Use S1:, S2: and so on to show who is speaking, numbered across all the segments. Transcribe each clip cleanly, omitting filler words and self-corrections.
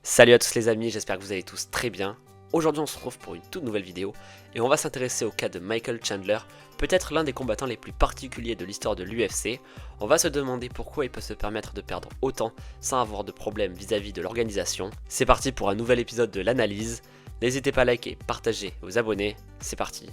S1: Salut à tous les amis, j'espère que vous allez tous très bien. Aujourd'hui on se retrouve pour une toute nouvelle vidéo et on va s'intéresser au cas de Michael Chandler, peut-être l'un des combattants les plus particuliers de l'histoire de l'UFC. On va se demander pourquoi il peut se permettre de perdre autant sans avoir de problème vis-à-vis de l'organisation. C'est parti pour un nouvel épisode de l'analyse. N'hésitez pas à liker, partager et vous abonner, c'est parti.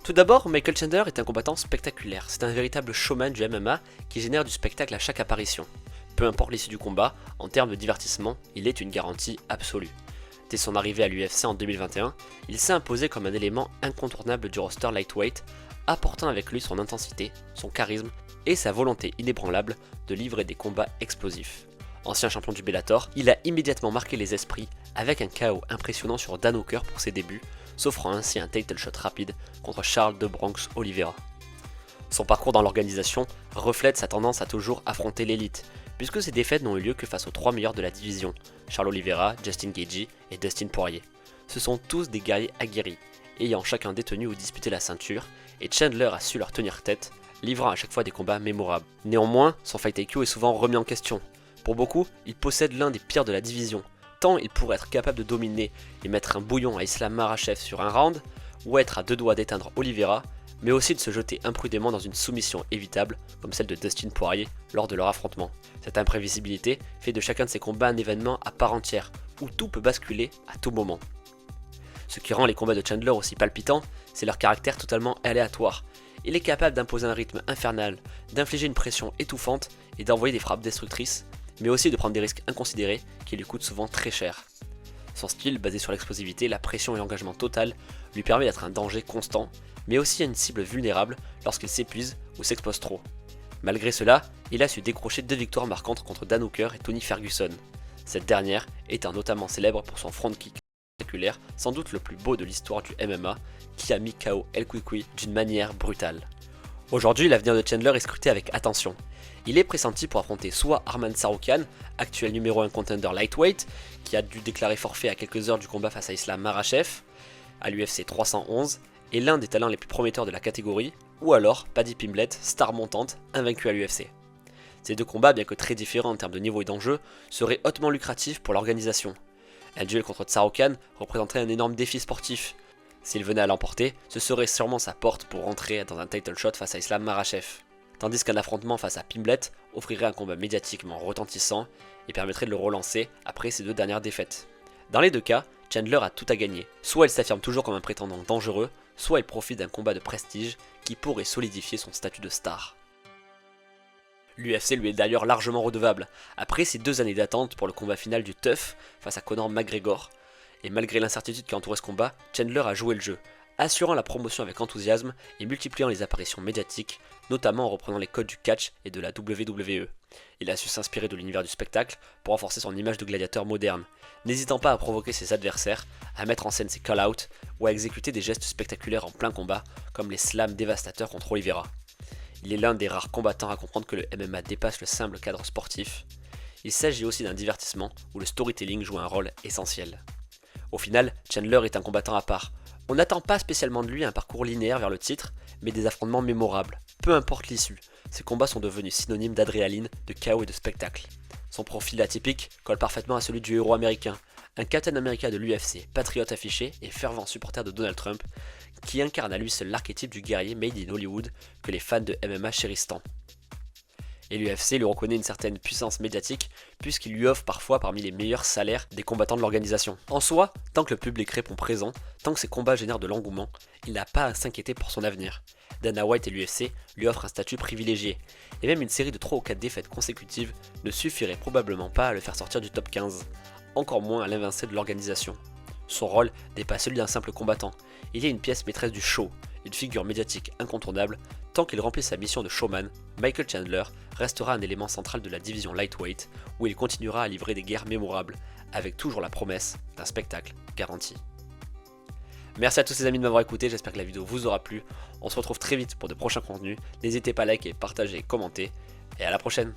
S1: Tout d'abord, Michael Chandler est un combattant spectaculaire, c'est un véritable showman du MMA qui génère du spectacle à chaque apparition. Peu importe l'issue du combat, en termes de divertissement, il est une garantie absolue. Dès son arrivée à l'UFC en 2021, il s'est imposé comme un élément incontournable du roster lightweight, apportant avec lui son intensité, son charisme et sa volonté inébranlable de livrer des combats explosifs. Ancien champion du Bellator, il a immédiatement marqué les esprits avec un KO impressionnant sur Dan Hooker pour ses débuts, s'offrant ainsi un title shot rapide contre Charles de Bronx Oliveira. Son parcours dans l'organisation reflète sa tendance à toujours affronter l'élite, puisque ses défaites n'ont eu lieu que face aux trois meilleurs de la division, Charles Oliveira, Justin Gaethje et Dustin Poirier. Ce sont tous des guerriers aguerris, ayant chacun détenu ou disputé la ceinture, et Chandler a su leur tenir tête, livrant à chaque fois des combats mémorables. Néanmoins, son fight IQ est souvent remis en question. Pour beaucoup, il possède l'un des pires de la division, tant il pourrait être capable de dominer et mettre un bouillon à Islam Makhachev sur un round, ou être à deux doigts d'éteindre Oliveira, mais aussi de se jeter imprudemment dans une soumission évitable, comme celle de Dustin Poirier lors de leur affrontement. Cette imprévisibilité fait de chacun de ces combats un événement à part entière, où tout peut basculer à tout moment. Ce qui rend les combats de Chandler aussi palpitants, c'est leur caractère totalement aléatoire. Il est capable d'imposer un rythme infernal, d'infliger une pression étouffante et d'envoyer des frappes destructrices, mais aussi de prendre des risques inconsidérés qui lui coûtent souvent très cher. Son style, basé sur l'explosivité, la pression et l'engagement total, lui permet d'être un danger constant, mais aussi une cible vulnérable lorsqu'il s'épuise ou s'expose trop. Malgré cela, il a su décrocher deux victoires marquantes contre Dan Hooker et Tony Ferguson, cette dernière étant notamment célèbre pour son front kick spectaculaire, sans doute le plus beau de l'histoire du MMA, qui a mis KO El Kouikoui d'une manière brutale. Aujourd'hui, l'avenir de Chandler est scruté avec attention. Il est pressenti pour affronter soit Arman Tsarukyan, actuel numéro 1 contender lightweight, qui a dû déclarer forfait à quelques heures du combat face à Islam Makhachev, à l'UFC 311, et l'un des talents les plus prometteurs de la catégorie, ou alors Paddy Pimblett, star montante, invaincu à l'UFC. Ces deux combats, bien que très différents en termes de niveau et d'enjeu, seraient hautement lucratifs pour l'organisation. Un duel contre Tsarukyan représenterait un énorme défi sportif. S'il venait à l'emporter, ce serait sûrement sa porte pour rentrer dans un title shot face à Islam Makhachev. Tandis qu'un affrontement face à Pimblett offrirait un combat médiatiquement retentissant et permettrait de le relancer après ses deux dernières défaites. Dans les deux cas, Chandler a tout à gagner. Soit il s'affirme toujours comme un prétendant dangereux, soit il profite d'un combat de prestige qui pourrait solidifier son statut de star. L'UFC lui est d'ailleurs largement redevable, après ses 2 années d'attente pour le combat final du TUF face à Conor McGregor. Et malgré l'incertitude qui entourait ce combat, Chandler a joué le jeu, assurant la promotion avec enthousiasme et multipliant les apparitions médiatiques, notamment en reprenant les codes du catch et de la WWE. Il a su s'inspirer de l'univers du spectacle pour renforcer son image de gladiateur moderne, n'hésitant pas à provoquer ses adversaires, à mettre en scène ses call-outs ou à exécuter des gestes spectaculaires en plein combat, comme les slams dévastateurs contre Oliveira. Il est l'un des rares combattants à comprendre que le MMA dépasse le simple cadre sportif. Il s'agit aussi d'un divertissement où le storytelling joue un rôle essentiel. Au final, Chandler est un combattant à part. On n'attend pas spécialement de lui un parcours linéaire vers le titre, mais des affrontements mémorables. Peu importe l'issue, ses combats sont devenus synonymes d'adrénaline, de chaos et de spectacle. Son profil atypique colle parfaitement à celui du héros américain, un Captain America de l'UFC, patriote affiché et fervent supporter de Donald Trump, qui incarne à lui seul l'archétype du guerrier made in Hollywood que les fans de MMA chérissent tant. Et l'UFC lui reconnaît une certaine puissance médiatique puisqu'il lui offre parfois parmi les meilleurs salaires des combattants de l'organisation. En soi, tant que le public répond présent, tant que ses combats génèrent de l'engouement, il n'a pas à s'inquiéter pour son avenir. Dana White et l'UFC lui offrent un statut privilégié, et même une série de 3 ou 4 défaites consécutives ne suffirait probablement pas à le faire sortir du top 15, encore moins à l'évincer de l'organisation. Son rôle n'est pas celui d'un simple combattant, il est une pièce maîtresse du show, une figure médiatique incontournable. Tant qu'il remplit sa mission de showman, Michael Chandler restera un élément central de la division lightweight où il continuera à livrer des guerres mémorables, avec toujours la promesse d'un spectacle garanti. Merci à tous les amis de m'avoir écouté, j'espère que la vidéo vous aura plu. On se retrouve très vite pour de prochains contenus, n'hésitez pas à liker, partager, commenter, et à la prochaine.